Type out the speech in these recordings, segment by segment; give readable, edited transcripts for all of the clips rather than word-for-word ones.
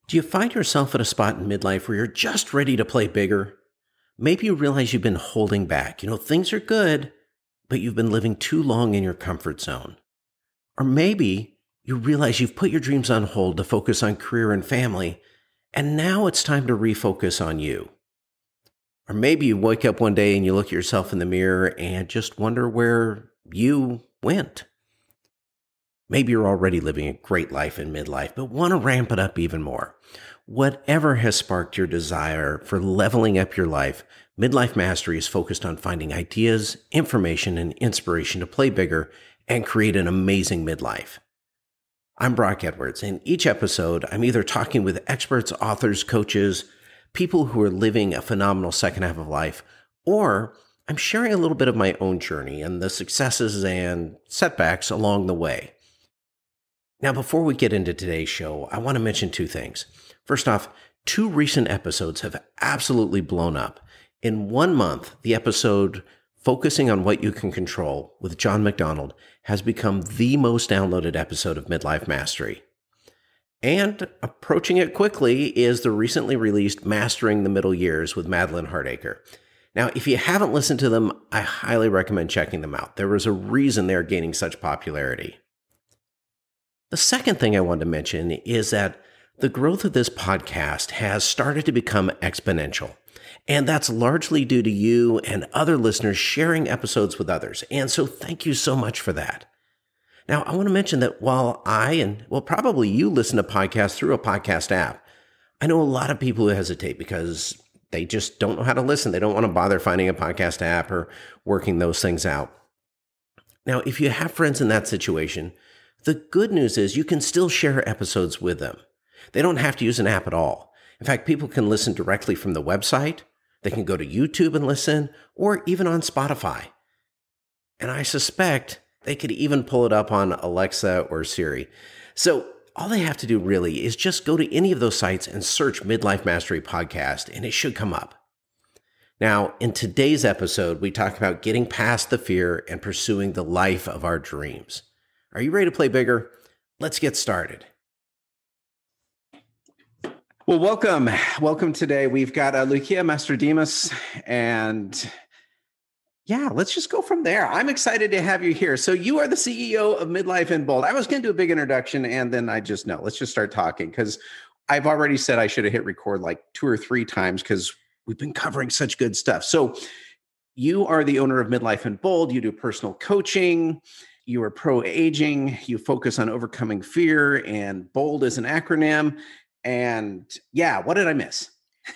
Do you find yourself at a spot in midlife where you're just ready to play bigger? Maybe you realize you've been holding back. Things are good, but you've been living too long in your comfort zone. Or maybe you realize you've put your dreams on hold to focus on career and family, and now it's time to refocus on you. Or maybe you wake up one day and you look at yourself in the mirror and just wonder where you went. Maybe you're already living a great life in midlife, but want to ramp it up even more. Whatever has sparked your desire for leveling up your life, Midlife Mastery is focused on finding ideas, information, and inspiration to play bigger and create an amazing midlife. I'm Brock Edwards. In each episode, I'm either talking with experts, authors, coaches, people who are living a phenomenal second half of life, or I'm sharing a little bit of my own journey and the successes and setbacks along the way. Now, before we get into today's show, I want to mention two things. First off, two recent episodes have absolutely blown up. In 1 month, the episode Focusing on What You Can Control with John McDonald has become the most downloaded episode of Midlife Mastery. And approaching it quickly is the recently released Mastering the Middle Years with Madeline Hardacre. Now, if you haven't listened to them, I highly recommend checking them out. There was a reason they're gaining such popularity. The second thing I wanted to mention is that the growth of this podcast has started to become exponential. And that's largely due to you and other listeners sharing episodes with others. And so thank you so much for that. Now, I want to mention that while probably you listen to podcasts through a podcast app, I know a lot of people who hesitate because they just don't know how to listen. They don't want to bother finding a podcast app or working those things out. Now, if you have friends in that situation, the good news is you can still share episodes with them. They don't have to use an app at all. In fact, people can listen directly from the website. They can go to YouTube and listen, or even on Spotify. And I suspect they could even pull it up on Alexa or Siri. So all they have to do really is just go to any of those sites and search Midlife Mastery Podcast, and it should come up. Now, in today's episode, we talk about getting past the fear and pursuing the life of our dreams. Are you ready to play bigger? Let's get started. Well, welcome today. We've got Loukia Mastrodimos, and let's just go from there. I'm excited to have you here. So you are the CEO of Midlife in Bold. I was going to do a big introduction, and then let's just start talking, because I've already said I should have hit record like 2 or 3 times because we've been covering such good stuff. So you are the owner of Midlife in Bold. You do personal coaching. You are Proaging. You focus on overcoming fear, and BOLD is an acronym. And what did I miss?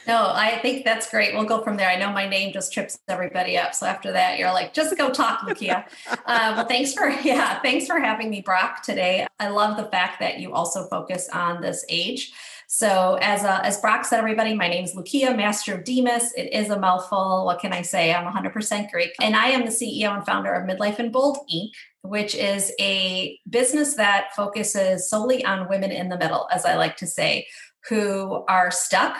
No, I think that's great. We'll go from there. I know my name just trips everybody up. So after that, you're like, just go talk, Loukia. Well, thanks for having me, Brock, today. I love the fact that you also focus on this age. So as Brock said, everybody, my name is Loukia Mastrodimos. It is a mouthful. What can I say? I'm 100% Greek. And I am the CEO and founder of Midlife in Bold, Inc., which is a business that focuses solely on women in the middle, as I like to say, who are stuck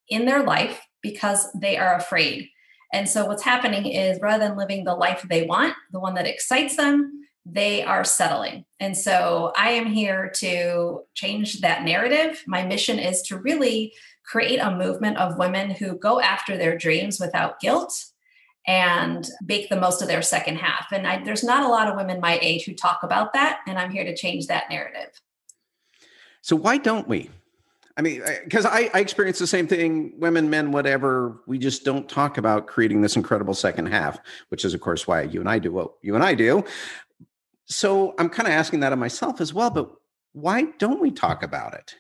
in their life because they are afraid. And so what's happening is, rather than living the life they want, the one that excites them, they are settling. And so I am here to change that narrative. My mission is to really create a movement of women who go after their dreams without guilt and make the most of their second half. And there's not a lot of women my age who talk about that. And I'm here to change that narrative. So why don't we? I mean, because I experience the same thing, women, men, whatever. We just don't talk about creating this incredible second half, which is, of course, why you and I do what you and I do. So I'm kind of asking that of myself as well, but why don't we talk about it?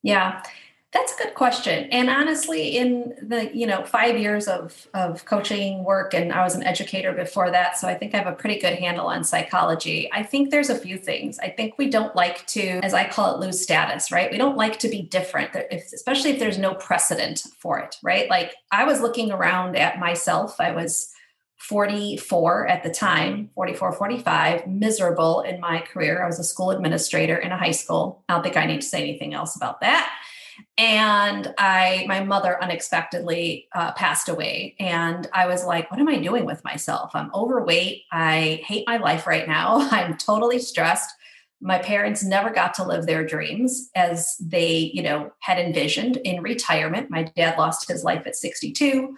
Yeah, that's a good question. And honestly, in the 5 years of coaching work, and I was an educator before that, so I think I have a pretty good handle on psychology. I think there's a few things. I think we don't like to, as I call it, lose status, right? We don't like to be different, especially if there's no precedent for it, right? Like, I was looking around at myself. I was 44 at the time, 44, 45, miserable in my career. I was a school administrator in a high school. I don't think I need to say anything else about that. And my mother unexpectedly passed away. And I was like, what am I doing with myself? I'm overweight. I hate my life right now. I'm totally stressed. My parents never got to live their dreams as they, had envisioned in retirement. My dad lost his life at 62.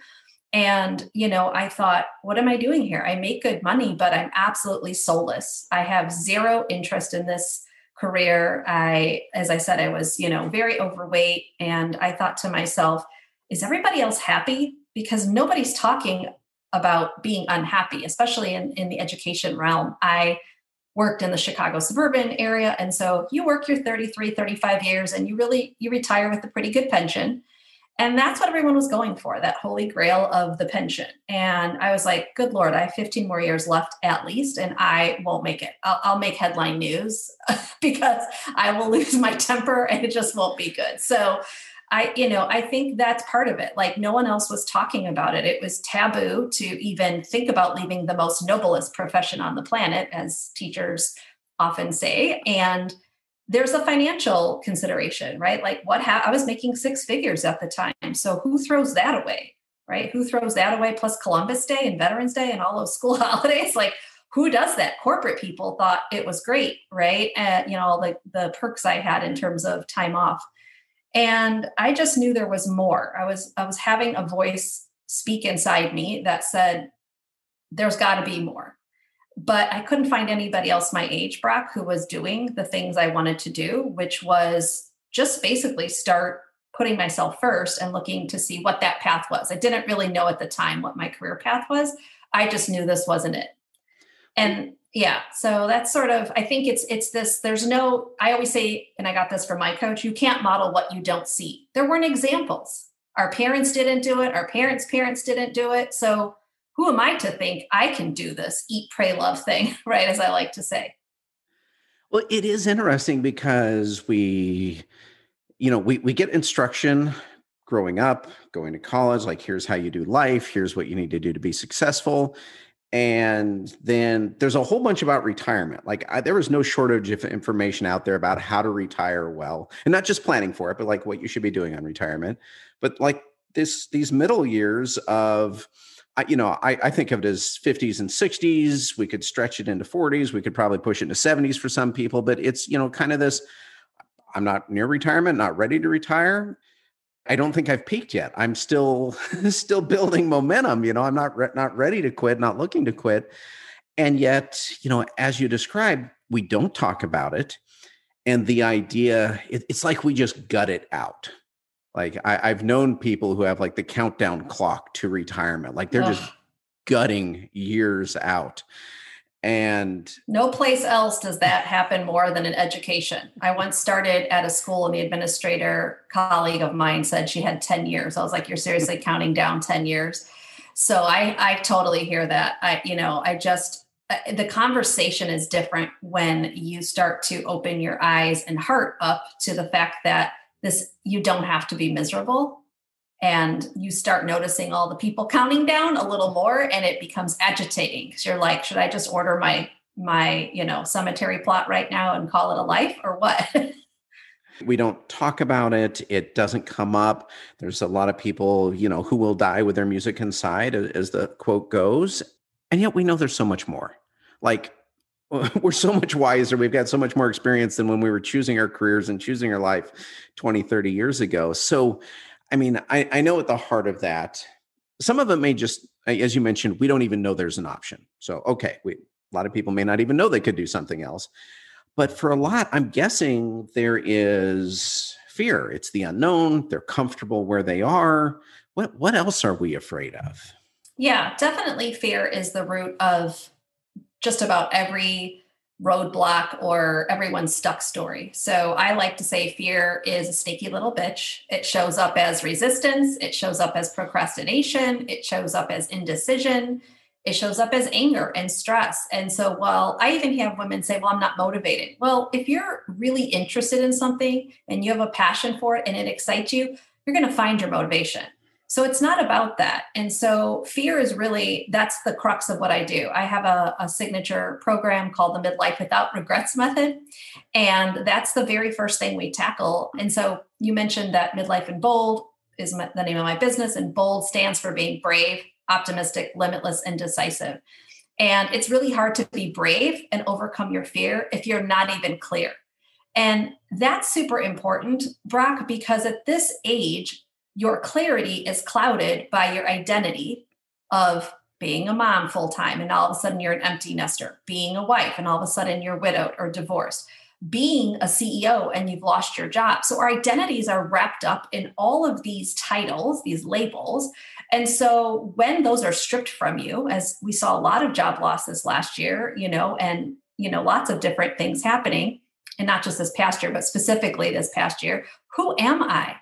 And, I thought, what am I doing here? I make good money, but I'm absolutely soulless. I have zero interest in this career. As I said, I was, very overweight. And I thought to myself, is everybody else happy? Because nobody's talking about being unhappy, especially in the education realm. I worked in the Chicago suburban area. And so you work your 33, 35 years and you retire with a pretty good pension. And that's what everyone was going for, that holy grail of the pension. And I was like, good Lord, I have 15 more years left at least, and I won't make it. I'll make headline news because I will lose my temper and it just won't be good. So I think that's part of it. Like no one else was talking about it. It was taboo to even think about leaving the most noblest profession on the planet, as teachers often say. And there's a financial consideration, right? Like I was making six figures at the time. So who throws that away, right? Who throws that away plus Columbus Day and Veterans Day and all those school holidays? Like who does that? Corporate people thought it was great, right? And, all the perks I had in terms of time off. And I just knew there was more. I was having a voice speak inside me that said, there's got to be more. But I couldn't find anybody else my age, Brock, who was doing the things I wanted to do, which was just basically start putting myself first and looking to see what that path was. I didn't really know at the time what my career path was. I just knew this wasn't it. And yeah, so that's sort of, I think it's this, I always say, and I got this from my coach, you can't model what you don't see. There weren't examples. Our parents didn't do it. Our parents' parents didn't do it. So who am I to think I can do this eat, pray, love thing, right? As I like to say. Well, it is interesting because we get instruction growing up, going to college, like here's how you do life, here's what you need to do to be successful. And then there's a whole bunch about retirement. Like there was no shortage of information out there about how to retire well, and not just planning for it, but like what you should be doing on retirement. But like these middle years of, I think of it as 50s and 60s. We could stretch it into 40s. We could probably push it into 70s for some people, but it's, kind of this, I'm not near retirement, not ready to retire. I don't think I've peaked yet. I'm still building momentum. I'm not ready to quit, not looking to quit. And yet, as you described, we don't talk about it. And the idea, it's like we just gut it out. Like I've known people who have like the countdown clock to retirement. Like they're just gutting years out. And no place else does that happen more than in education. I once started at a school and the administrator colleague of mine said she had 10 years. I was like, you're seriously counting down 10 years. So I totally hear that. The conversation is different when you start to open your eyes and heart up to the fact that you don't have to be miserable. And you start noticing all the people counting down a little more, and it becomes agitating because you're like, should I just order my cemetery plot right now and call it a life or what? We don't talk about it. It doesn't come up. There's a lot of people, who will die with their music inside, as the quote goes. And yet we know there's so much more. Like we're so much wiser. We've got so much more experience than when we were choosing our careers and choosing our life 20, 30 years ago. So I mean, I know at the heart of that, some of it may just, as you mentioned, we don't even know there's an option. So, okay, a lot of people may not even know they could do something else. But for a lot, I'm guessing there is fear. It's the unknown. They're comfortable where they are. What else are we afraid of? Yeah, definitely fear is the root of just about every roadblock or everyone's stuck story. So I like to say fear is a sneaky little bitch. It shows up as resistance. It shows up as procrastination. It shows up as indecision. It shows up as anger and stress. And so while I even have women say, well, I'm not motivated. Well, if you're really interested in something and you have a passion for it and it excites you, you're going to find your motivation. So it's not about that. And so fear is really, that's the crux of what I do. I have a signature program called the Midlife Without Regrets Method. And that's the very first thing we tackle. And so you mentioned that Midlife in Bold is the name of my business. And bold stands for being brave, optimistic, limitless, and decisive. And it's really hard to be brave and overcome your fear if you're not even clear. And that's super important, Brock, because at this age, your clarity is clouded by your identity of being a mom full time, and all of a sudden you're an empty nester, being a wife, and all of a sudden you're widowed or divorced, being a CEO and you've lost your job. So our identities are wrapped up in all of these titles, these labels. And so when those are stripped from you, as we saw a lot of job losses last year, and lots of different things happening, and not just this past year, but specifically this past year, who am I?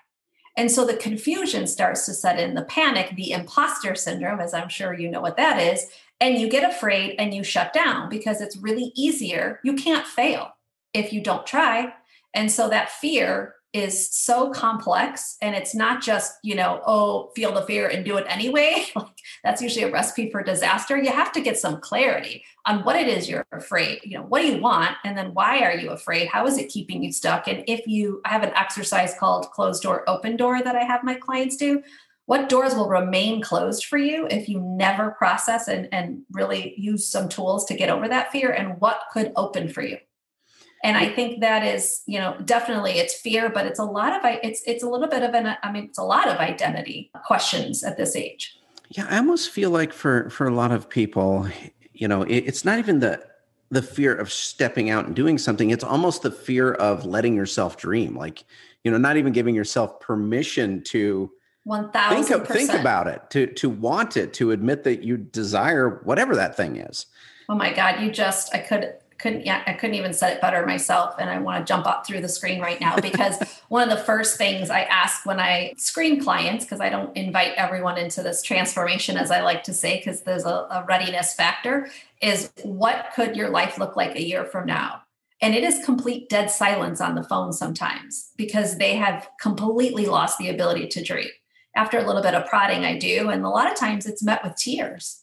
And so the confusion starts to set in, the panic, the imposter syndrome, as I'm sure you know what that is. And you get afraid and you shut down because it's really easier. You can't fail if you don't try. And so that fear is so complex, and it's not just, feel the fear and do it anyway. Like, that's usually a recipe for disaster. You have to get some clarity on what it is you're afraid. What do you want? And then why are you afraid? How is it keeping you stuck? And I have an exercise called closed door, open door that I have my clients do. What doors will remain closed for you if you never process and really use some tools to get over that fear? And what could open for you? And I think that is, definitely it's fear, but it's a lot of, it's a little bit of it's a lot of identity questions at this age. Yeah. I almost feel like for a lot of people, it's not even the fear of stepping out and doing something. It's almost the fear of letting yourself dream, like, not even giving yourself permission to 1,000% think about it, to want it, to admit that you desire whatever that thing is. Oh my God. I couldn't even set it better myself. And I want to jump up through the screen right now, because one of the first things I ask when I screen clients, because I don't invite everyone into this transformation, as I like to say, because there's a readiness factor, is what could your life look like a year from now? And it is complete dead silence on the phone sometimes, because they have completely lost the ability to dream. After a little bit of prodding I do, and a lot of times it's met with tears,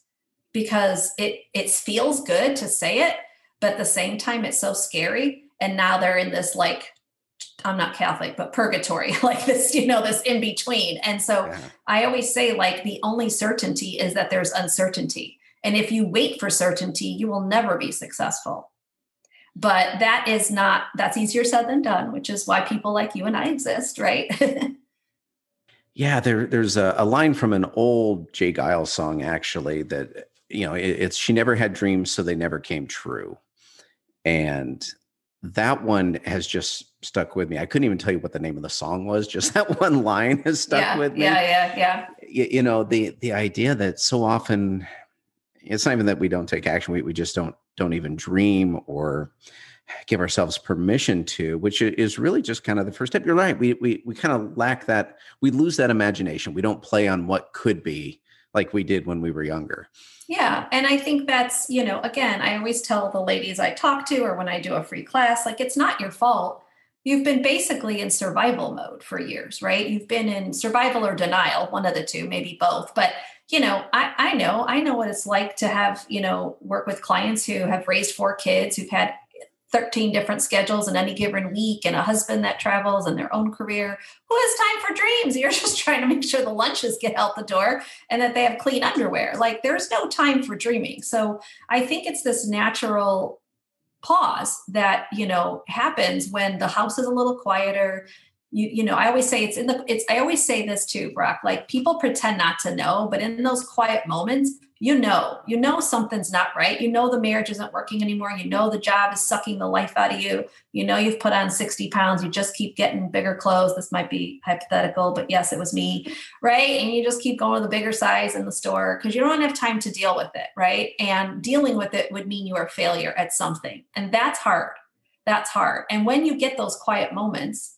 because it feels good to say it, but at the same time, it's so scary. And now they're in this, like, I'm not Catholic, but purgatory, like this, this in between. And so I always say, like, the only certainty is that there's uncertainty. And if you wait for certainty, you will never be successful. But that's easier said than done, which is why people like you and I exist, right? Yeah, there's a line from an old Jay Giles song, actually, that, it's she never had dreams, so they never came true. And that one has just stuck with me. I couldn't even tell you what the name of the song was. Just that one line has stuck with me. Yeah. The idea that so often it's not even that we don't take action. We just don't even dream or give ourselves permission to, which is really just kind of the first step. You're right. We kind of lack that. We lose that imagination. We don't play on what could be like we did when we were younger. Yeah. And I think that's, again, I always tell the ladies I talk to, or when I do a free class, like, it's not your fault. You've been basically in survival mode for years, right? You've been in survival or denial, one of the two, maybe both. But, I know what it's like to have, work with clients who have raised 4 kids, who've had 13 different schedules in any given week, and a husband that travels and their own career. Who has time for dreams? You're just trying to make sure the lunches get out the door and that they have clean underwear. Like, there's no time for dreaming. So I think it's this natural pause that, happens when the house is a little quieter. I always say I always say this too, Brock, like, people pretend not to know, but in those quiet moments, something's not right. The marriage isn't working anymore. The job is sucking the life out of you. You've put on 60 pounds. You just keep getting bigger clothes. This might be hypothetical, but yes, it was me. Right. And you just keep going to the bigger size in the store because you don't have time to deal with it. Right. And dealing with it would mean you are a failure at something. And that's hard. That's hard. And when you get those quiet moments,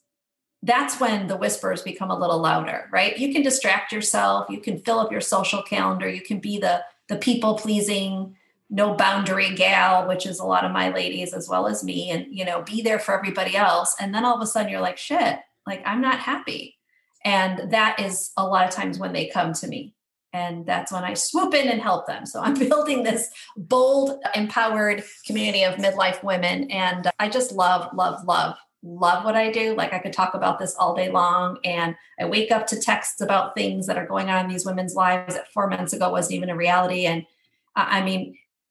that's when the whispers become a little louder, right? You can distract yourself. You can fill up your social calendar. You can be the people pleasing, no boundary gal, which is a lot of my ladies as well as me, and, be there for everybody else. And then all of a sudden you're like, shit, like, I'm not happy. And that is a lot of times when they come to me. And that's when I swoop in and help them. So I'm building this bold, empowered community of midlife women. And I just love what I do. Like, I could talk about this all day long. And I wake up to texts about things that are going on in these women's lives that 4 months ago wasn't even a reality. And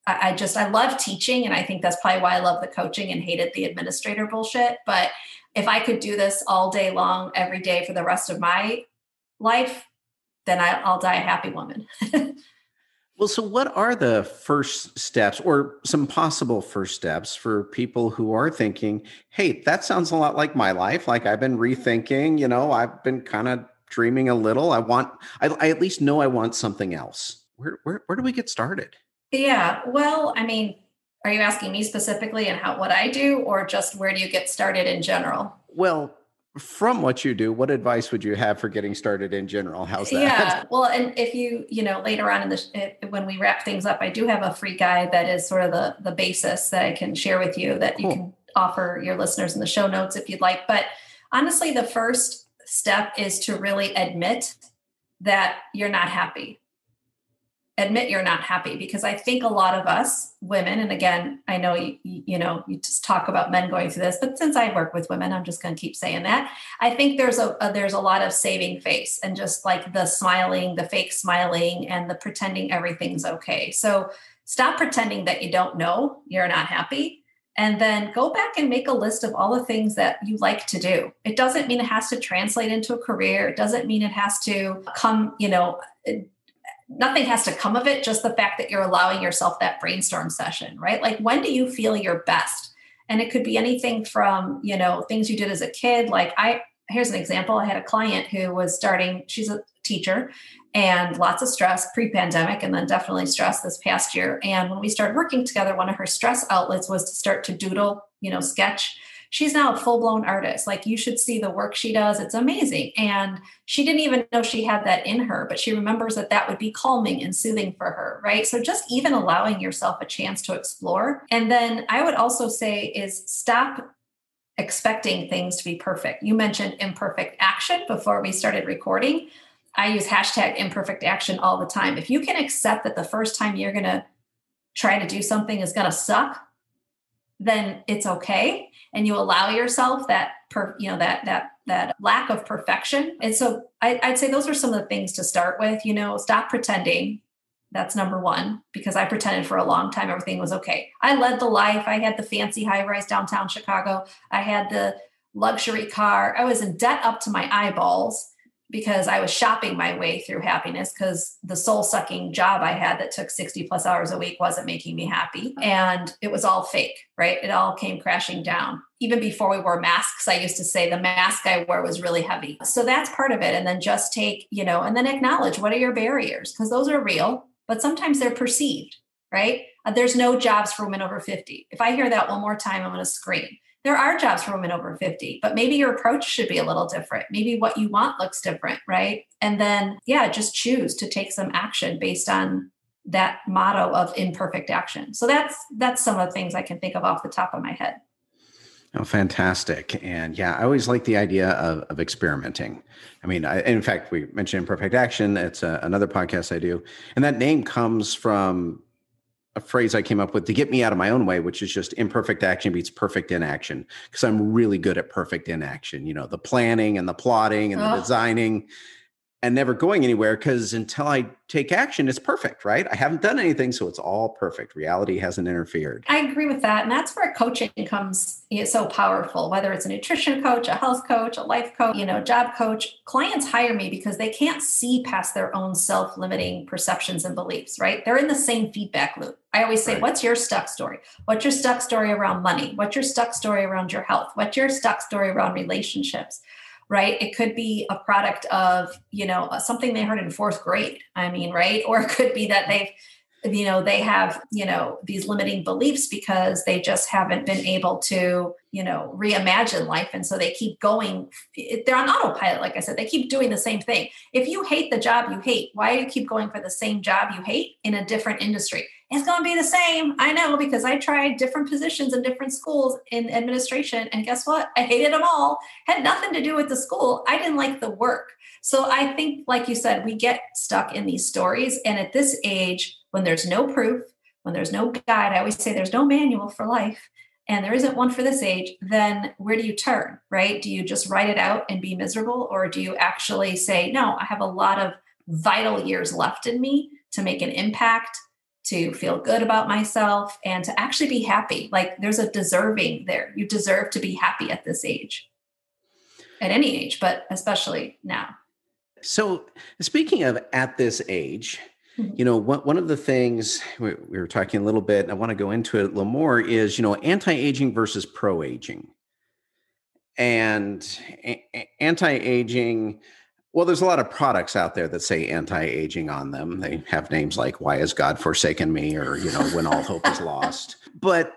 I love teaching. And I think that's probably why I love the coaching and hated the administrator bullshit. But if I could do this all day long, every day for the rest of my life, then I'll die a happy woman. Well, so what are the first steps or some possible first steps for people who are thinking, hey, that sounds a lot like my life. Like I've been rethinking, I've been kind of dreaming a little. I at least know I want something else. Where do we get started? Yeah. Well, I mean, are you asking me specifically and what I do, or just where do you get started in general? Well, from what you do, what advice would you have for getting started in general? How's that? Yeah. Well, and if later on when we wrap things up, I do have a free guide that is sort of the basis that I can share with you that you can offer your listeners in the show notes if you'd like. But honestly, the first step is to really admit that you're not happy. Admit you're not happy, because I think a lot of us women, and again, I know you just talk about men going through this, but since I work with women, I'm just going to keep saying that. I think there's a lot of saving face and just like the smiling, the fake smiling, and the pretending everything's okay. So stop pretending that you don't know you're not happy, and then go back and make a list of all the things that you like to do. It doesn't mean it has to translate into a career. It doesn't mean it has to come, nothing has to come of it. Just the fact that you're allowing yourself that brainstorm session, right? Like, when do you feel your best? And it could be anything from, things you did as a kid. Like here's an example. I had a client who was she's a teacher, and lots of stress pre-pandemic, and then definitely stress this past year. And when we started working together, one of her stress outlets was to start to doodle, sketch. She's now a full-blown artist. Like, you should see the work she does. It's amazing. And she didn't even know she had that in her, but she remembers that would be calming and soothing for her, right? So just even allowing yourself a chance to explore. And then I would also say is stop expecting things to be perfect. You mentioned imperfect action before we started recording. I use #imperfect action all the time. If you can accept that the first time you're going to try to do something is going to suck, then it's okay. And you allow yourself that lack of perfection. And so I'd say those are some of the things to start with. Stop pretending. That's number one, because I pretended for a long time everything was okay. I led the life. I had the fancy high-rise downtown Chicago. I had the luxury car. I was in debt up to my eyeballs because I was shopping my way through happiness, because the soul-sucking job I had that took 60 plus hours a week wasn't making me happy. And it was all fake, right? It all came crashing down. Even before we wore masks, I used to say the mask I wore was really heavy. So that's part of it. And then just take, and then acknowledge, what are your barriers? Because those are real, but sometimes they're perceived, right? There's no jobs for women over 50. If I hear that one more time, I'm going to scream. There are jobs for women over 50, but maybe your approach should be a little different. Maybe what you want looks different, right? And then, just choose to take some action based on that motto of imperfect action. So that's some of the things I can think of off the top of my head. Oh, fantastic. And I always like the idea of experimenting. I mean, in fact, we mentioned imperfect action. It's another podcast I do. And that name comes from a phrase I came up with to get me out of my own way, which is just imperfect action beats perfect inaction. Because I'm really good at perfect inaction, the planning and the plotting and the designing, and never going anywhere, because until I take action, it's perfect, right? I haven't done anything, so it's all perfect. Reality hasn't interfered. I agree with that. And that's where coaching becomes so powerful, whether it's a nutrition coach, a health coach, a life coach, job coach. Clients hire me because they can't see past their own self-limiting perceptions and beliefs, right? They're in the same feedback loop. I always say, What's your stuck story? What's your stuck story around money? What's your stuck story around your health? What's your stuck story around relationships? Right? It could be a product of, something they heard in fourth grade. Right? Or it could be that they have, these limiting beliefs because they just haven't been able to, reimagine life. And so they keep going. They're on autopilot. Like I said, they keep doing the same thing. If you hate the job you hate, why do you keep going for the same job you hate in a different industry? It's going to be the same. I know, because I tried different positions in different schools in administration. And guess what? I hated them all. Had nothing to do with the school. I didn't like the work. So I think, like you said, we get stuck in these stories. And at this age, when there's no proof, when there's no guide, I always say there's no manual for life, and there isn't one for this age, then where do you turn, right? Do you just write it out and be miserable? Or do you actually say, no, I have a lot of vital years left in me to make an impact, to feel good about myself, and to actually be happy. Like there's a deserving there. You deserve to be happy at this age, at any age, but especially now. So, speaking of at this age, Mhm. one of the things we were talking a little bit, and I want to go into it a little more, is, anti-aging versus pro-aging. And anti-aging, well, there's a lot of products out there that say anti-aging on them. They have names like "Why Has God Forsaken Me?" or "When All Hope Is Lost." But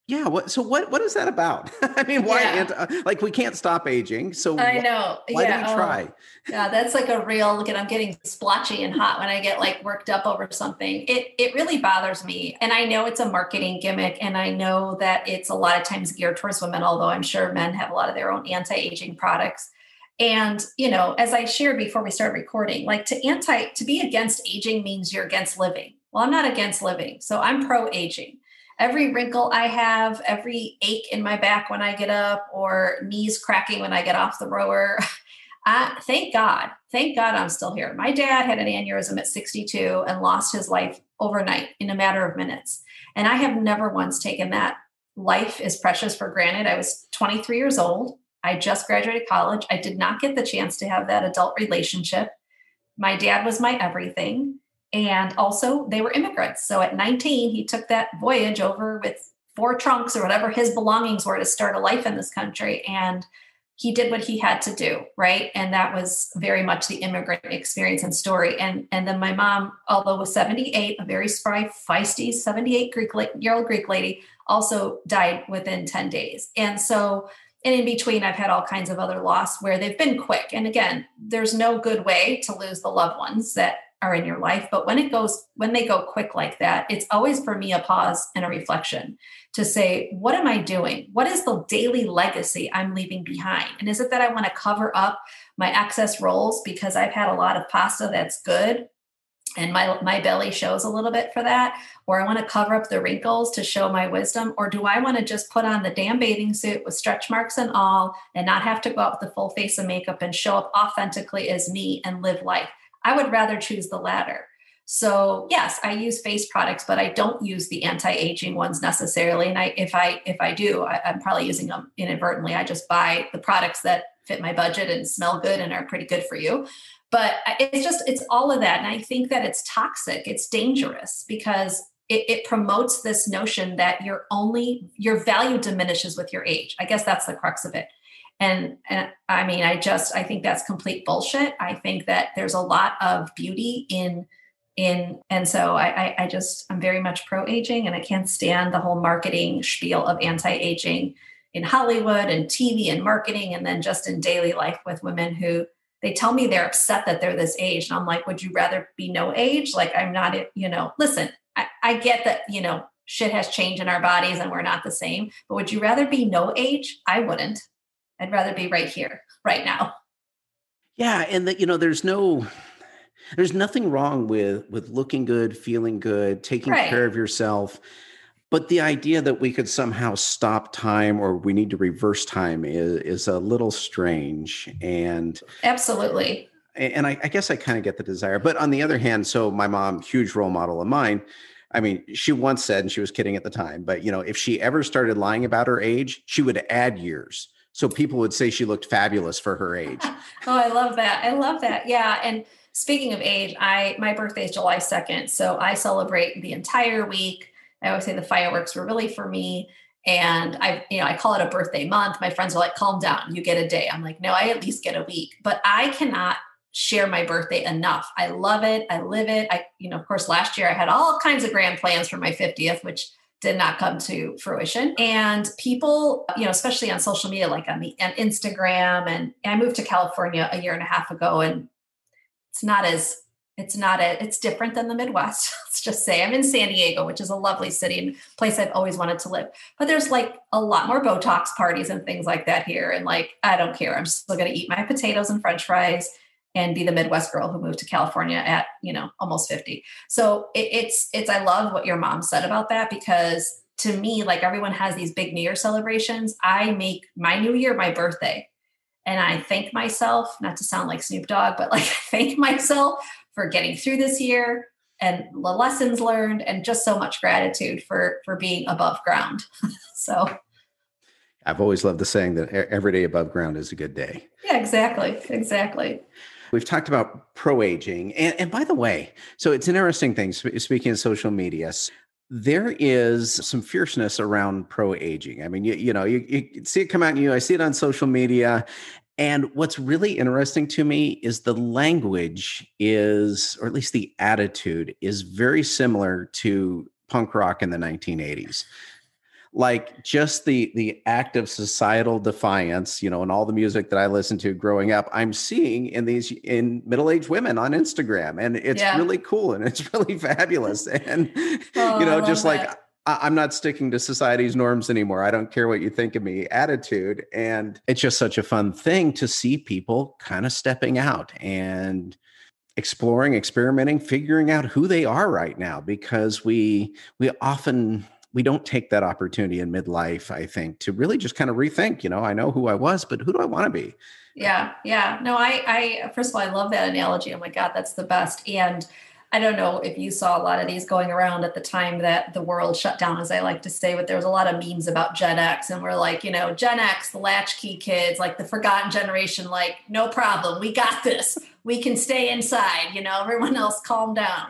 yeah, what is that about? I mean, why Yeah. like we can't stop aging, so I know. why do we Yeah. Oh, try? yeah. That's like a real look at, I'm getting splotchy and hot when I get like worked up over something. It really bothers me. And I know it's a marketing gimmick. And I know that it's a lot of times geared towards women, although I'm sure men have a lot of their own anti-aging products. And, as I shared before we started recording, like to be against aging means you're against living. Well, I'm not against living. So I'm pro-aging. Every wrinkle I have, every ache in my back when I get up, or knees cracking when I get off the rower. Thank God. Thank God I'm still here. My dad had an aneurysm at 62 and lost his life overnight in a matter of minutes. And I have never once taken that life is precious for granted. I was 23 years old. I just graduated college. I did not get the chance to have that adult relationship. My dad was my everything. And also, they were immigrants. So at 19, he took that voyage over with 4 trunks or whatever his belongings were to start a life in this country. And he did what he had to do, right? And that was very much the immigrant experience and story. And then my mom, although was 78, a very spry, feisty 78-year-old Greek lady, also died within 10 days. And so, and in between, I've had all kinds of other loss where they've been quick. And again, there's no good way to lose the loved ones that are in your life. But when they go quick like that, it's always for me a pause and a reflection to say, what am I doing? What is the daily legacy I'm leaving behind? And is it that I want to cover up my excess rolls because I've had a lot of pasta that's good and my belly shows a little bit for that? Or I want to cover up the wrinkles to show my wisdom? Or do I want to just put on the damn bathing suit with stretch marks and all and not have to go out with the full face of makeup and show up authentically as me and live life? I would rather choose the latter. So yes, I use face products, but I don't use the anti-aging ones necessarily. And if I do, I'm probably using them inadvertently. I just buy the products that fit my budget and smell good and are pretty good for you. But it's all of that. And I think that it's toxic. It's dangerous because it promotes this notion that your value diminishes with your age. I guess that's the crux of it. And I mean, I think that's complete bullshit. I think that there's a lot of beauty and so I'm very much pro-aging, and I can't stand the whole marketing spiel of anti-aging in Hollywood and TV and marketing. And then just in daily life with women who they tell me they're upset that they're this age. And I'm like, would you rather be no age? Like I'm not, listen, I get that, shit has changed in our bodies and we're not the same, but would you rather be no age? I wouldn't. I'd rather be right here, right now. Yeah, and that there's nothing wrong with looking good, feeling good, taking care Right. of yourself. But the idea that we could somehow stop time or we need to reverse time is a little strange. Absolutely. And I guess I kind of get the desire. But on the other hand, so my mom, huge role model of mine, I mean, she once said, and she was kidding at the time, but if she ever started lying about her age, she would add years. So people would say she looked fabulous for her age. Oh, I love that. I love that. Yeah. And speaking of age, my birthday is July 2nd. So I celebrate the entire week. I always say the fireworks were really for me. And I call it a birthday month. My friends are like, calm down, you get a day. I'm like, no, I at least get a week. But I cannot share my birthday enough. I love it. I live it. Of course, last year I had all kinds of grand plans for my 50th, which did not come to fruition. And people, especially on social media, like on Instagram, and I moved to California a year and a half ago, and it's different than the Midwest. Let's just say I'm in San Diego, which is a lovely city and place I've always wanted to live. But there's like a lot more Botox parties and things like that here. And like, I don't care. I'm still going to eat my potatoes and French fries and be the Midwest girl who moved to California at, almost 50. So I love what your mom said about that, because to me, like everyone has these big New Year celebrations. I make my New Year my birthday. And I thank myself, not to sound like Snoop Dogg, but like I thank myself for getting through this year and the lessons learned, and just so much gratitude for being above ground. So I've always loved the saying that every day above ground is a good day. yeah, exactly. We've talked about pro-aging. And by the way, so it's an interesting thing, speaking of social media, there is some fierceness around pro-aging. I mean, you see it come out in you. I see it on social media. And what's really interesting to me is the language is, or at least the attitude is very similar to punk rock in the 1980s. Like just the act of societal defiance, and all the music that I listened to growing up, I'm seeing in middle-aged women on Instagram, and it's really cool and it's really fabulous. And just like I'm not sticking to society's norms anymore. I don't care what you think of me attitude. And it's just such a fun thing to see people kind of stepping out and exploring, experimenting, figuring out who they are right now, because we don't take that opportunity in midlife, I think, to really just kind of rethink, I know who I was, but who do I want to be? Yeah. No, I first of all, I love that analogy. Oh my God, that's the best. And I don't know if you saw a lot of these going around at the time that the world shut down, as I like to say, but there was a lot of memes about Gen X, and we're like, Gen X, the latchkey kids, like the forgotten generation, like, no problem. We got this. We can stay inside, everyone else calm down.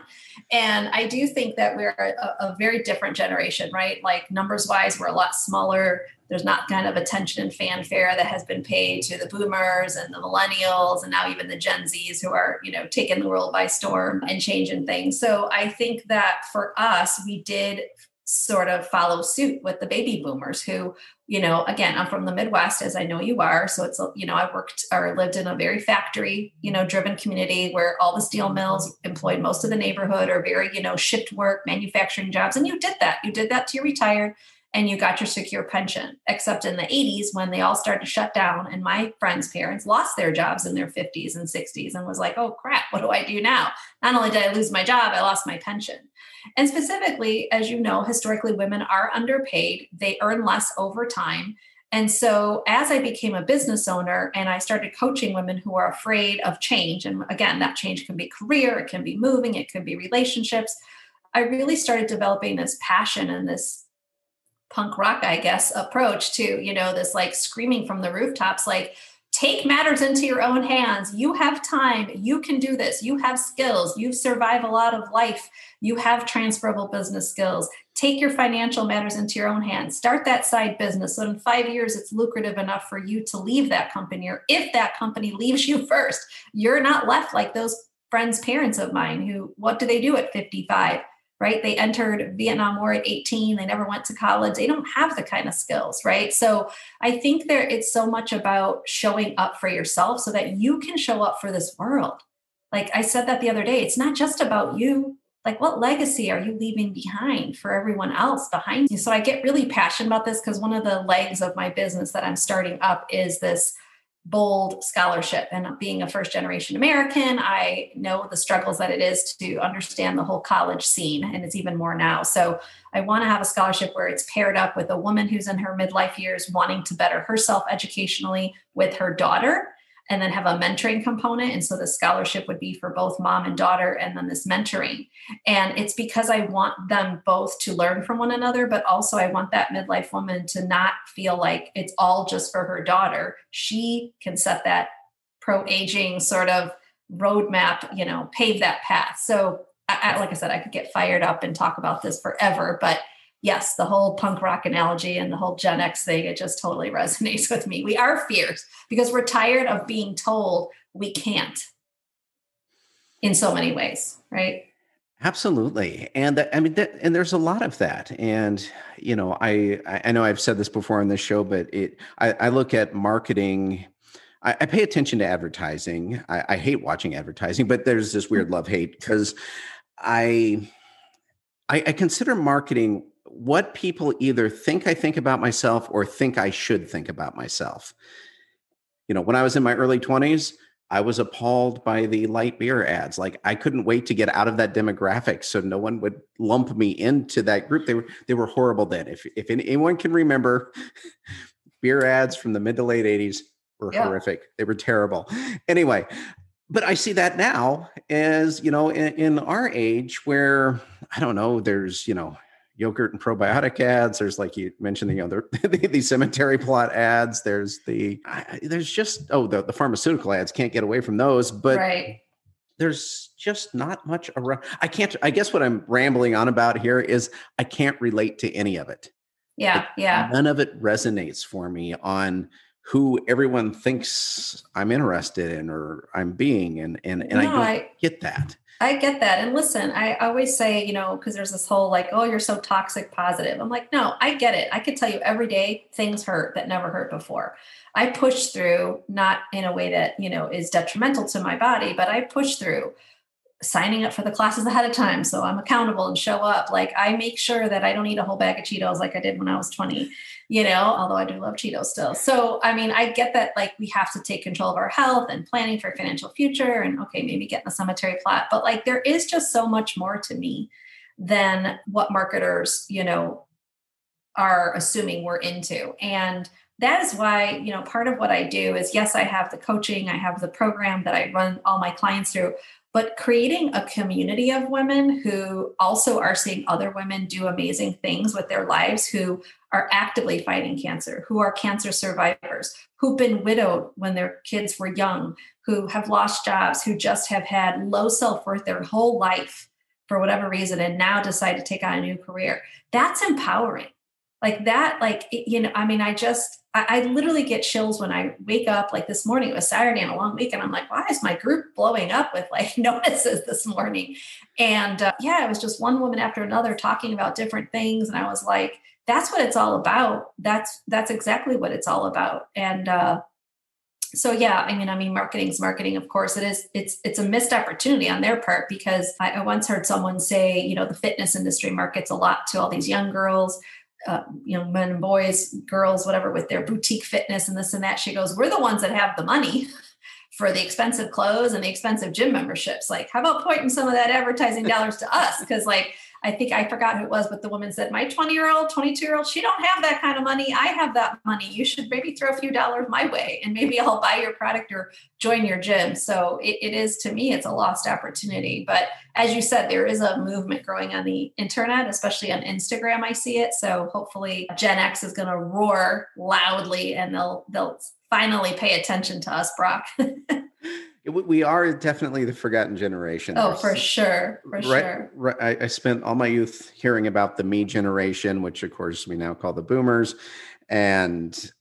And I do think that we're a very different generation, right? Like numbers wise, we're a lot smaller. There's not kind of attention and fanfare that has been paid to the boomers and the millennials and now even the Gen Zs who are, taking the world by storm and changing things. So I think that for us, we did sort of follow suit with the baby boomers who, again, I'm from the Midwest, as I know you are. So it's, I worked or lived in a very factory, driven community where all the steel mills employed most of the neighborhood, or very, shift work, manufacturing jobs. And you did that till you retired and you got your secure pension, except in the 80s when they all started to shut down. And my friends' parents lost their jobs in their 50s and 60s and was like, oh crap, what do I do now? Not only did I lose my job, I lost my pension. And specifically, as you know, historically, women are underpaid. They earn less over time. And so as I became a business owner and I started coaching women who are afraid of change, and again, that change can be career, it can be moving, it can be relationships, I really started developing this passion and this punk rock, I guess, approach to, this like screaming from the rooftops, like, take matters into your own hands. You have time. You can do this. You have skills. You've survived a lot of life. You have transferable business skills. Take your financial matters into your own hands. Start that side business. So in 5 years, it's lucrative enough for you to leave that company. Or if that company leaves you first, you're not left like those friends' parents of mine who, what do they do at 55? Right? They entered Vietnam War at 18. They never went to college. They don't have the kind of skills, right? So I think it's so much about showing up for yourself so that you can show up for this world. Like I said that the other day, it's not just about you. Like what legacy are you leaving behind for everyone else behind you? So I get really passionate about this because one of the legs of my business that I'm starting up is this bold scholarship. And being a first generation American, I know the struggles that it is to understand the whole college scene. And it's even more now. So I want to have a scholarship where it's paired up with a woman who's in her midlife years wanting to better herself educationally with her daughter, and then have a mentoring component. And so the scholarship would be for both mom and daughter, and then this mentoring. And it's because I want them both to learn from one another, but also I want that midlife woman to not feel like it's all just for her daughter. She can set that pro-aging sort of roadmap, pave that path. So like I said, I could get fired up and talk about this forever, but yes, the whole punk rock analogy and the whole Gen X thing, it just totally resonates with me. We are fierce because we're tired of being told we can't in so many ways, right? Absolutely. And and there's a lot of that. And, I know I've said this before on this show, but I look at marketing. I pay attention to advertising. I hate watching advertising, but there's this weird love-hate because I consider marketing what people either think I think about myself or think I should think about myself. When I was in my early 20s, I was appalled by the light beer ads. Like I couldn't wait to get out of that demographic so no one would lump me into that group. They were horrible then. If anyone can remember, beer ads from the mid to late 80s were horrific. They were terrible. Anyway, But I see that now as, in our age where, I don't know, there's, yogurt and probiotic ads. There's, like you mentioned, the other, the cemetery plot ads. There's just, the pharmaceutical ads, can't get away from those, but Right. there's just not much around. I guess what I'm rambling on about here is I can't relate to any of it. Yeah. Yeah. None of it resonates for me on who everyone thinks I'm interested in or I'm being. And I No, don't get that. I get that. And listen, I always say, because there's this whole like, oh, you're so toxic positive. I'm like, no, I get it. I could tell you every day things hurt that never hurt before. I push through, not in a way that, is detrimental to my body, but I push through signing up for the classes ahead of time. So I'm accountable and show up. Like I make sure that I don't eat a whole bag of Cheetos like I did when I was 20, although I do love Cheetos still. So, I mean, I get that like we have to take control of our health and planning for financial future and okay, maybe get in the cemetery plot, but like there is just so much more to me than what marketers, are assuming we're into. And that is why, part of what I do is, yes, I have the coaching, I have the program that I run all my clients through, but creating a community of women who also are seeing other women do amazing things with their lives, who are actively fighting cancer, who are cancer survivors, who've been widowed when their kids were young, who have lost jobs, who just have had low self-worth their whole life for whatever reason, and now decide to take on a new career. That's empowering. Like that, I mean, I literally get chills when I wake up. Like this morning, it was Saturday and a long week. And I'm like, why is my group blowing up with like notices this morning? And it was just one woman after another talking about different things. And I was like, that's what it's all about. That's exactly what it's all about. And I mean, marketing's marketing, of course it is. It's a missed opportunity on their part, because I once heard someone say, the fitness industry markets a lot to all these young girls, men and boys, girls, whatever, with their boutique fitness and this and that. She goes, we're the ones that have the money for the expensive clothes and the expensive gym memberships. Like, how about pointing some of that advertising dollars to us? Because like, I think I forgot who it was, but the woman said, my 20-year-old, 22-year-old, she don't have that kind of money. I have that money. You should maybe throw a few dollars my way and maybe I'll buy your product or join your gym. So it is, to me, it's a lost opportunity. But as you said, there is a movement growing on the internet, especially on Instagram. I see it. So hopefully Gen X is going to roar loudly and they'll finally pay attention to us, Brock. We are definitely the forgotten generation. Oh, for sure. Sure. Right. I spent all my youth hearing about the me generation, which of course we now call the boomers. And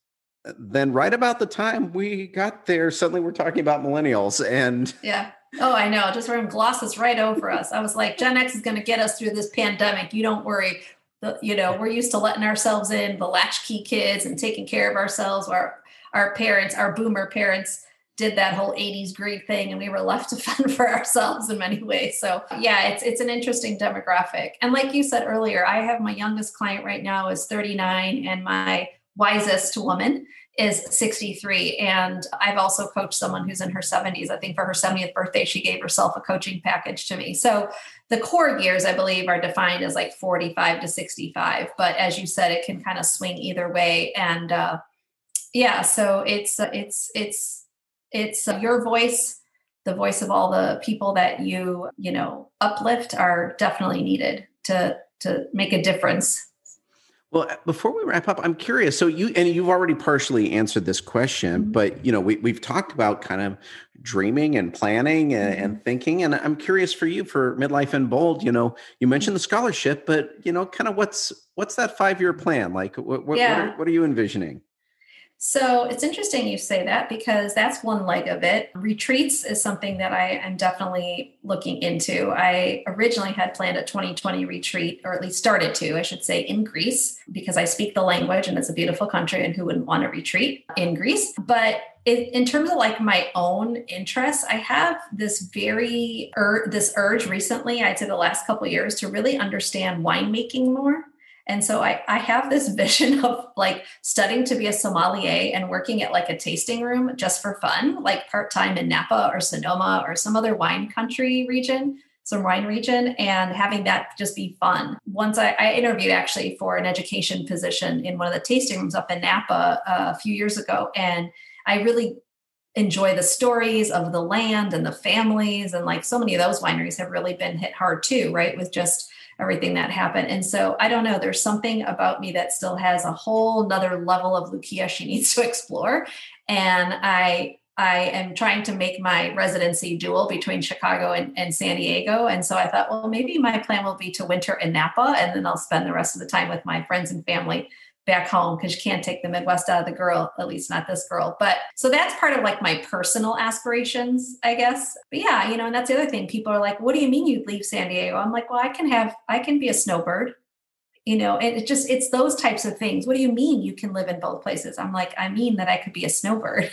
then right about the time we got there, suddenly we're talking about millennials. And yeah. Oh, I know. Just wearing glosses right over us. I was like, Gen X is going to get us through this pandemic. You don't worry. We're used to letting ourselves in, the latchkey kids, and taking care of ourselves. Our parents, our boomer parents, did that whole 80s greed thing, and we were left to fend for ourselves in many ways. So yeah, it's an interesting demographic. And like you said earlier, I have my youngest client right now is 39 and my wisest woman is 63. And I've also coached someone who's in her 70s. I think for her 70th birthday, she gave herself a coaching package to me. So the core years, I believe, are defined as like 45 to 65. But as you said, it can kind of swing either way. And so it's your voice, the voice of all the people that you uplift are definitely needed to make a difference. Well, before we wrap up, I'm curious. So you've already partially answered this question, Mm-hmm. but we've talked about kind of dreaming and planning and thinking. And I'm curious for you, for Midlife and Bold, you mentioned the scholarship, but kind of what's that 5-year plan? Like what are you envisioning? So it's interesting you say that, because that's one leg of it. Retreats is something that I am definitely looking into. I originally had planned a 2020 retreat, or at least started to, I should say, in Greece, because I speak the language and it's a beautiful country, and who wouldn't want to retreat in Greece? But in terms of like my own interests, I have this this urge recently, I'd say the last couple of years, to really understand winemaking more. And so I have this vision of like studying to be a sommelier and working at like a tasting room just for fun, like part-time in Napa or Sonoma or some other wine region, and having that just be fun. Once I interviewed actually for an education position in one of the tasting rooms up in Napa a few years ago. And I really enjoy the stories of the land and the families. And like so many of those wineries have really been hit hard too, right? With just everything that happened. And so I don't know, there's something about me that still has a whole nother level of Loukia she needs to explore. And I am trying to make my residency dual between Chicago and San Diego. And so I thought, well, maybe my plan will be to winter in Napa, and then I'll spend the rest of the time with my friends and family back home, because you can't take the Midwest out of the girl, at least not this girl. But so that's part of like my personal aspirations, I guess. But yeah, and that's the other thing. People are like, what do you mean you'd leave San Diego? I'm like, well, I can be a snowbird, and it's those types of things. What do you mean you can live in both places? I'm like, I mean that I could be a snowbird.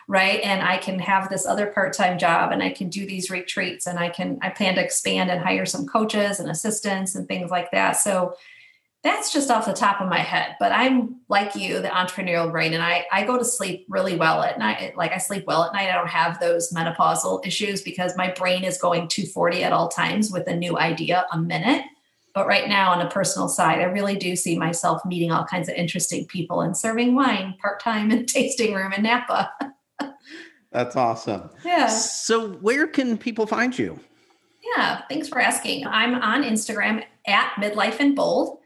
Right. And I can have this other part-time job, and I can do these retreats, and I plan to expand and hire some coaches and assistants and things like that. So that's just off the top of my head. But I'm like you, the entrepreneurial brain, and I go to sleep really well at night. Like I sleep well at night. I don't have those menopausal issues because my brain is going 240 at all times with a new idea a minute. But right now, on a personal side, I really do see myself meeting all kinds of interesting people and serving wine part-time in a tasting room in Napa. That's awesome. Yeah. So where can people find you? Yeah. Thanks for asking. I'm on Instagram at Midlife in Bold.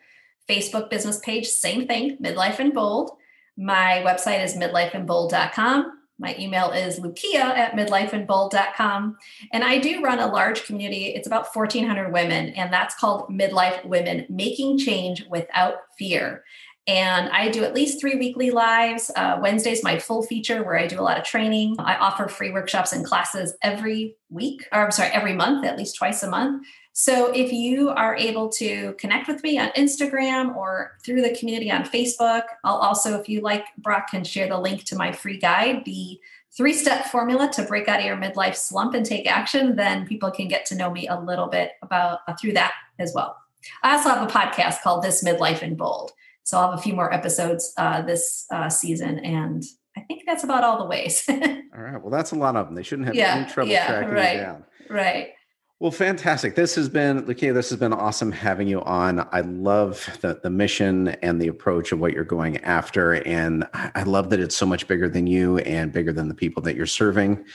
Facebook business page, same thing, Midlife in Bold. My website is midlifeinbold.com. My email is lukia@midlifeinbold.com. And I do run a large community. It's about 1,400 women, and that's called Midlife Women, Making Change Without Fear. And I do at least 3 weekly lives. Wednesday's my full feature where I do a lot of training. I offer free workshops and classes every month, at least twice a month. So if you are able to connect with me on Instagram or through the community on Facebook, I'll also, if you like, Brock can share the link to my free guide, the 3-step formula to break out of your midlife slump and take action. Then people can get to know me a little bit about through that as well. I also have a podcast called This Midlife in Bold. So I'll have a few more episodes this season. And I think that's about all the ways. All right. Well, that's a lot of them. They shouldn't have any trouble tracking you down. Right. Well, fantastic. Loukia, this has been awesome having you on. I love the mission and the approach of what you're going after. And I love that it's so much bigger than you and bigger than the people that you're serving.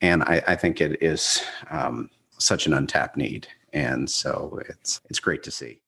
And I think it is such an untapped need. And so it's great to see.